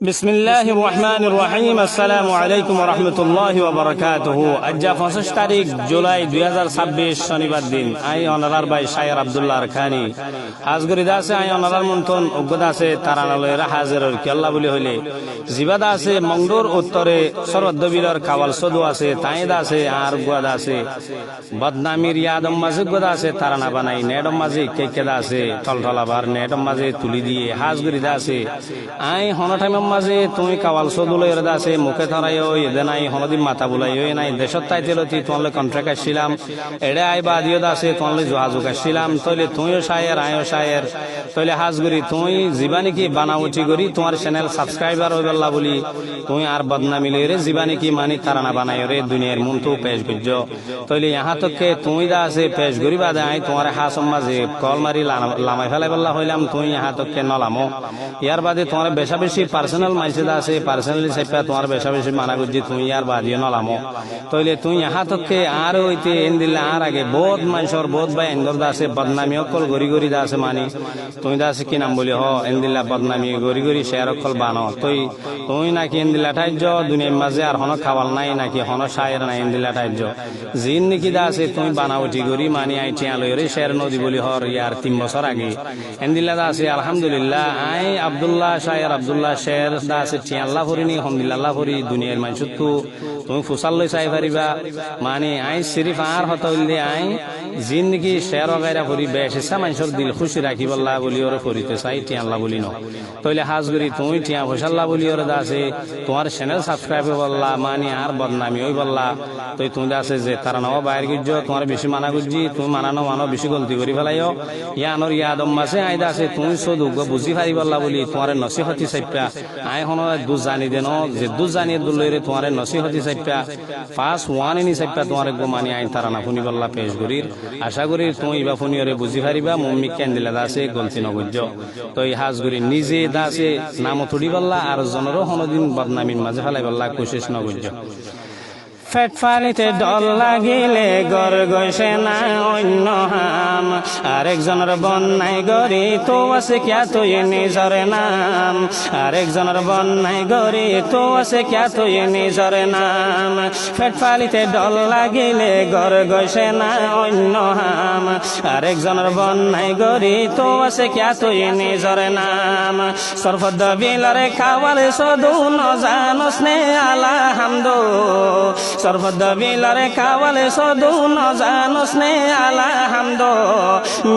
বিসমিল্লাহির রহমানির রহিম। আসসালামু আলাইকুম ওয়া রাহমাতুল্লাহি ওয়া বারাকাতুহু। আজ 25 তারিখ জুলাই 2026 শনিবার দিন। আই অনারার ভাই শায়ের আব্দুল্লাহ খানি হাজগরি দাসে আই অনারার মন্থন অজ্ঞতা আছে তারানালয়ের হাজিরের কি আল্লাহ বলি হইলে জিবাদা আছে মংডুর উত্তরে সরদ্দবিলর কাওয়াল সদু আছে তাইদা আছে আর গুয়াদা আছে বদনামির ইয়াদম মাঝে গুয়াদা আছে তারানা বানাই নেডম মাঝে কেকেদা আছে টলটলাবার নেডম মাঝে তুলি দিয়ে হাজগরি দাসে আই হনটাইম মাঝে তুমি কাওয়াল সদুলের দাসে মুখে ধরাইও এদে নাই হনদি মাথা বুলাইও নাই দেশত তাইতেলতি তোমালে কন্ট্রাক্ট আসছিলাম এড়ে আই বাদিও দাসে তোমালে যোগাযোগ আসছিলাম তইলে তুমিও শায়ের আয়ও শায়ের তইলে হাজগরি তুই জীবানি কি বানাউটি করি তোমার চ্যানেল সাবস্ক্রাইবার হইবাল্লা বলি তুই আর বদনামি লইরে জীবানি কি মানি তারানা বানাইও রে দুনিয়ার মন তো পেশ গুজ্জ তইলে ইহা তকে তুই দাসে পেশ করি বাদে আই তোমার হাসম মাঝে কল মারি লামাই ফেলাই বললা হইলাম তুই ইহা তকে নলামো ইয়ার বাদে তোমার বেশা বেশি পার্সোনাল মাইসেদা আছে পার্সোনালি সাইপা তোমার বেশা বেশি মানা গুজি তুই আর বাদিও নলামো তইলে তুই ইহা তকে আর হইতে এন দিলে আর আগে বহুত মাইসর বহুত ভাই এন্দর দাসে বদনামি অকল গরি গরি দাসে মানি তুই দাসে কি নাম বলি হ এন দিল্লা বদনামি গরি গরি শেয়ার অকল বানো তুই নাকি এন দিল্লা ঠাইজ দুনিয়ার মাঝে আর হন খাওয়াল নাই নাকি হন শায়ের নাই এন দিল্লা ঠাইজ জিন নাকি দাসে তুই বানাউটি গরি মানি আই টিয়া লইরে শেয়ার নদী বলি হর ইয়ার 3 বছর আগে এন দিল্লা দাসে আলহামদুলিল্লাহ আই আব্দুল্লাহ শায়ের আব্দুল্লাহ শের দাসে টিয়া আল্লাহ ভরিনি আলহামদুলিল্লাহ ভরি দুনিয়ার মানুষ তুমি ফুসাল লই চাই পারিবা মানে আই সিরিফ আর হতা হইলে আই জিন্দগি শেয়ার গাইরা ভরি বেশা মানুষের দিল খুশি রাখি বল্লা বলি ওরে ফরিতে চাই টিয়া আল্লাহ বলি ন তইলে হাজগরি তুই টিয়া ফুসাল্লাহ বলি ওরে দাসে তোমার চ্যানেল সাবস্ক্রাইব বললা মানে আর বদনামি হই বললা তুমি দাসে যে তারা নও বাইর গুজ্জ তোমার বেশি মানা গুজি তুমি মানানো মানো বেশি গলতি করি ফেলাইও ইয়ানোর ইয়াদম মাসে আই দাসে তুমি শুধু বুঝি পারি বললা বলি তোমার নসিহতি চাইপা আই হন দুধ জানি দেন যে দুধ জানিয়ে দুলইরে তোমার নসিহতি চাইপা ফার্স্ট ওয়ান এনি চাইপা তোমার গো মানি আইন তারা না শুনি বললা পেশ করির আশা করি তুমি ইবা শুনিওরে বুঝি পারিবা মম্মি কেন দিলা দাসে গলতি নগুজ্জ তো এই হাজগরি নিজে দাসে নাম তুড়ি বললা আর জনেরও হনদিন বদনামির মাঝে ফেলাই বললা কোশিশ নগুজ্জ ফেট ফালিতে ডল লাগিলে গর গৈছে না অন্য হাম আরেকজনের বন্যায় গরি তো আছে কিয়া তুই নিজর নাম আরেকজনের বন্যায় গরি তো আছে কিয়া তুই নিজর নাম ফেট ফালিতে ডল লাগিলে গর গৈছে না অন্য হাম আরেকজনের বন্যায় গরি তো আছে কিয়া তুই নিজর নাম সরফদ বিলারে খাওয়ালে সদু নজানস নে আলহামদু সর্বদ বিলারে খাওয়ালে সদু নজানস নে আলহামদু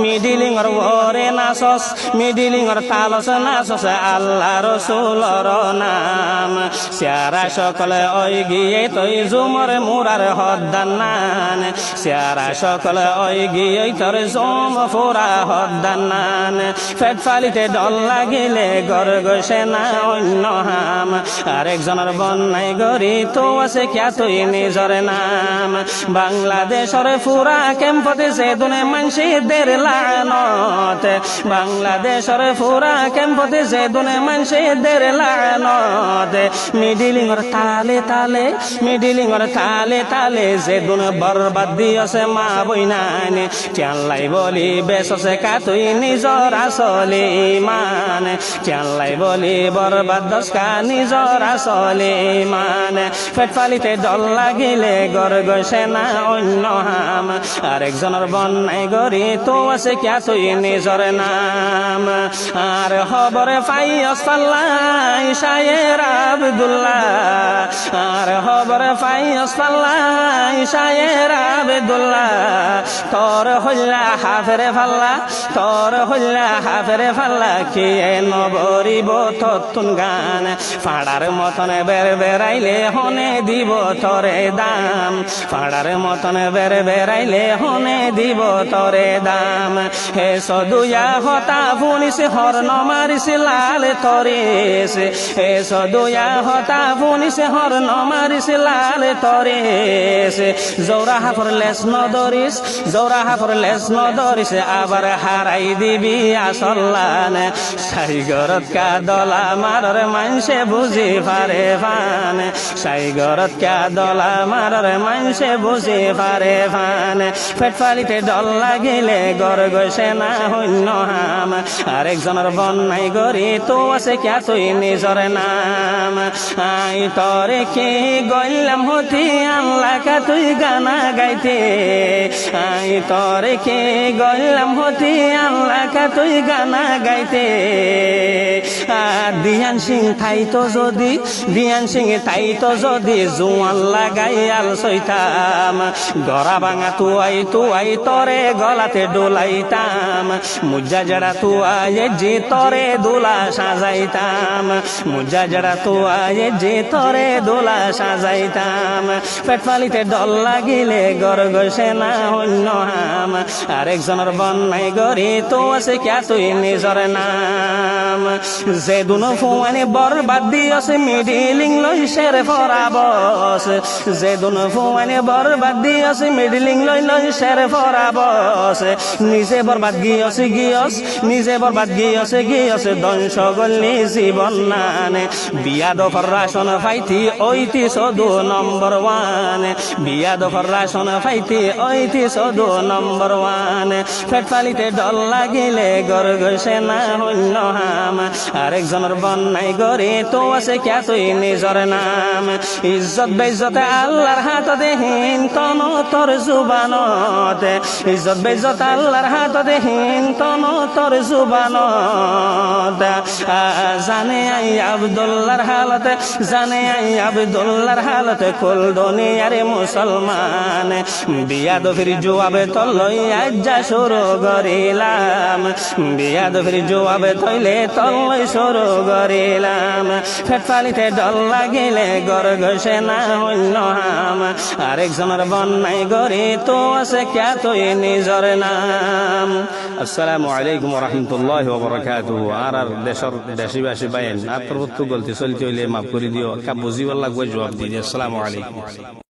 মিডিলিংর ওরে নাসস মিডিলিংর তালস নাসস আল্লাহ রসুলর নাম সিয়ারা সকলে ওই গিয়ে তৈ জুমর মুরার হদ্দান্নান সিয়ারা সকলে ওই গিয়ে তোর জুম ফুরা হদ্দান্নান ফেট ফালিতে ডল লাগিলে গর গৈছে না অন্য হাম আরেকজনের বন্যায় গরি তো আছে কিয়া তুই নিজর নাম বাংলাদেশের ফুরা ক্যাম্পতে সেদুনে মানসিদের লানত বাংলাদেশের ফুরা ক্যাম্পতে সেদুনে মানসিদের লানত মিডিলিংর তালে তালে মিডিলিংর তালে তালে সেদুন বরবাদ দিয়ছে মা বইনান চাল্লাই বলি বেসছে কা তুই নিজর আসলে ইমান চাল্লাই বলি বরবাদ দশকা নিজর আসলে ইমান ফেট ফালিতে ডল লাগিলে গর গৈছে না অন্য হাম আরেকজনের বন্যায় গরি তো আছে কিয়া তুই নিজর নাম আর খবরে পাই আসপাল্লাই শায়ের আব্দুল্লাহ আর খবরে পাই আসপাল্লাই শায়ের আব্দুল্লাহ তোর হল্লা হাফেরে ফাল্লা তোর হল্লা হাফেরে ফাল্লা কে নবরিব ততুন গান ফাড়ার মতন বেড়াইলে হনে দিব তরে দাম ফাড়ার মতন বেড়াইলে হনে দিব তরে দাম হে সদুয়া হতা ফুনিস হর নমারিস লাল তরেস হে সদুয়া হতা ফুনিস হর নমারিস লাল তরেস জৌরা হাফর লেস নদরিস জৌরা হাফর লেস নদরিস আবার হারাই দিবি আসল্লান সাইগরত কা দলা মারর মানসে বুঝি পারে ফান সাইগরত কা দলা মারর মানসে বুঝি পারে ফান ফেট ফালিতে ডল লাগিলে গর গৈছে না শূন্য হাম আরেকজনের বন্যায় গরি তো আছে কিয়া তুই নিজর নিজর নাম আই তরে কে গইলাম হতি আল্লাহ কা তুই গানা গাইতে আই তরে কে গইলাম হতি আল্লাহ কা তুই গানা গাইতে দিয়ান সিং থাইতো যদি দিয়ান সিং থাইতো যদি জুয়ান লাগাই আল সইতাম গড়া ভাঙা তুয়াই তরে গলাতে ডোলাইতাম মুজা জড়া তুয়াই যে তরে দোলা সাজাইতাম মুজা জড়া তুয়াই যে তরে দোলা সাজাইতাম পেট ফালিতে ডল লাগিলে গর গসে না অন্য হাম আরেকজনের বন্যাই গরি তো আছে ক্যা তুই নিজর নাম যে দুনো ফুয়ানি বরবাদ দিয়ছে মিডিলিং লই শের ফরাবস যে দুনো ফুয়ানি বরবাদ দিয়ছে মিডিলিং লই শের ফরাবস নিজে বরবাদ গিয়স নিজে বরবাদ গিয়ছে ধ্বংস গল্লি জীবন নানে বিয়া দফর রাশন ফাইতি ওইতি সদু নম্বর ওয়ান বিয়া দফর রাশন ফাইতি ওইতি সদু নম্বর ওয়ান পেট ফালিতে ডল লাগিলে গর গসে না অন্য হাম আরেকজনের বন্যাই গরে তো আছে ক্যা তুই নিজর নাম ইজ্জত বেইজ্জতে আল্লাহর হাততে হীন তন তোর জুবানতে ইজ্জত বেইজ্জত আল্লাহর হাততে হীন তন তোর জুবানতে জানে আই আব্দুল্লাহর হালতে জানে আই আব্দুল্লাহর হালতে কুল দুনিয়ার মুসলমান বিয়াদ ফির জবাবে তলই আজ্জা শুরু করিলাম বিয়াদ ফির জবাবে তইলে তলই শুরু করিলাম পেট ফালিতে ডল লাগিলে গর গসে না অন্য হাম আরেকজনের বন্যাই গরি তো আছে ক্যা তুই নিজর নাম আসসালামু আলাইকুম ওয়া রাহমাতুল্লাহি ওয়া বারাকাতুহু আর দেশর দেশবাসী বাইন আর প্রভুত্ব গলতি চলতে হইলে মাফ করে দিও কা বুঝিবার লাগবে জবাব দিই আসসালামু আলাইকুম